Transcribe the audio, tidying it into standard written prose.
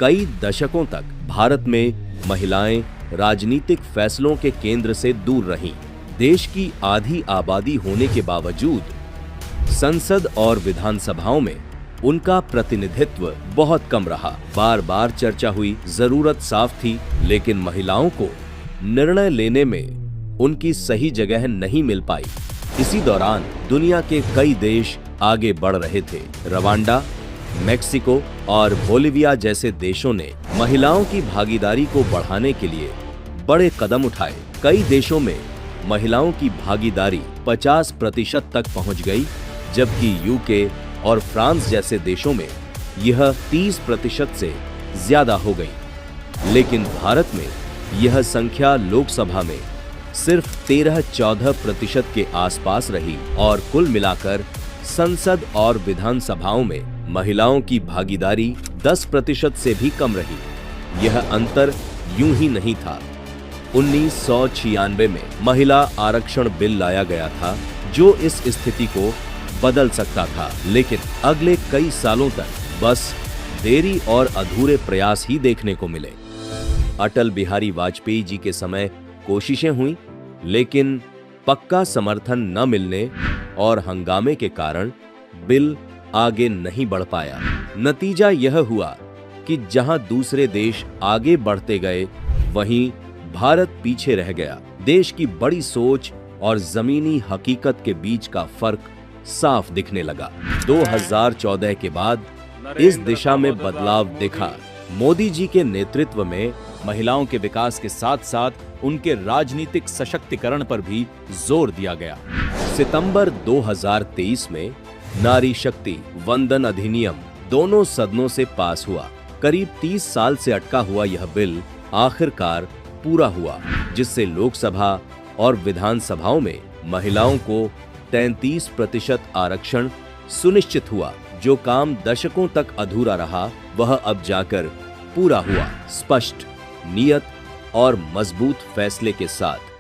कई दशकों तक भारत में महिलाएं राजनीतिक फैसलों के केंद्र से दूर रहीं। देश की आधी आबादी होने के बावजूद संसद और विधानसभाओं में उनका प्रतिनिधित्व बहुत कम रहा। बार बार चर्चा हुई, जरूरत साफ थी, लेकिन महिलाओं को निर्णय लेने में उनकी सही जगह नहीं मिल पाई। इसी दौरान दुनिया के कई देश आगे बढ़ रहे थे। रवांडा, मेक्सिको और बोलिविया जैसे देशों ने महिलाओं की भागीदारी को बढ़ाने के लिए बड़े कदम उठाए। कई देशों में महिलाओं की भागीदारी 50% तक पहुंच गई, जबकि यूके और फ्रांस जैसे देशों में यह 30% से ज्यादा हो गई। लेकिन भारत में यह संख्या लोकसभा में सिर्फ 13-14% के आसपास रही और कुल मिलाकर संसद और विधानसभाओं में महिलाओं की भागीदारी 10% से भी कम रही। यह अंतर यूं ही नहीं था। 1996 में महिला आरक्षण बिल लाया गया था, जो इस स्थिति को बदल सकता था, लेकिन अगले कई सालों तक बस देरी और अधूरे प्रयास ही देखने को मिले। अटल बिहारी वाजपेयी जी के समय कोशिशें हुई, लेकिन पक्का समर्थन न मिलने और हंगामे के कारण बिल आगे नहीं बढ़ पाया। नतीजा यह हुआ कि जहां दूसरे देश आगे बढ़ते गए, वहीं भारत पीछे रह गया। देश की बड़ी सोच और जमीनी हकीकत के बीच का फर्क साफ दिखने लगा। 2014 के बाद इस दिशा में बदलाव दिखा। मोदी जी के नेतृत्व में महिलाओं के विकास के साथ साथ उनके राजनीतिक सशक्तिकरण पर भी जोर दिया गया। सितंबर 2023 में नारी शक्ति वंदन अधिनियम दोनों सदनों से पास हुआ। करीब 30 साल से अटका हुआ यह बिल आखिरकार पूरा हुआ, जिससे लोकसभा और विधानसभाओं में महिलाओं को 33% आरक्षण सुनिश्चित हुआ। जो काम दशकों तक अधूरा रहा, वह अब जाकर पूरा हुआ। स्पष्ट नीयत और मजबूत फैसले के साथ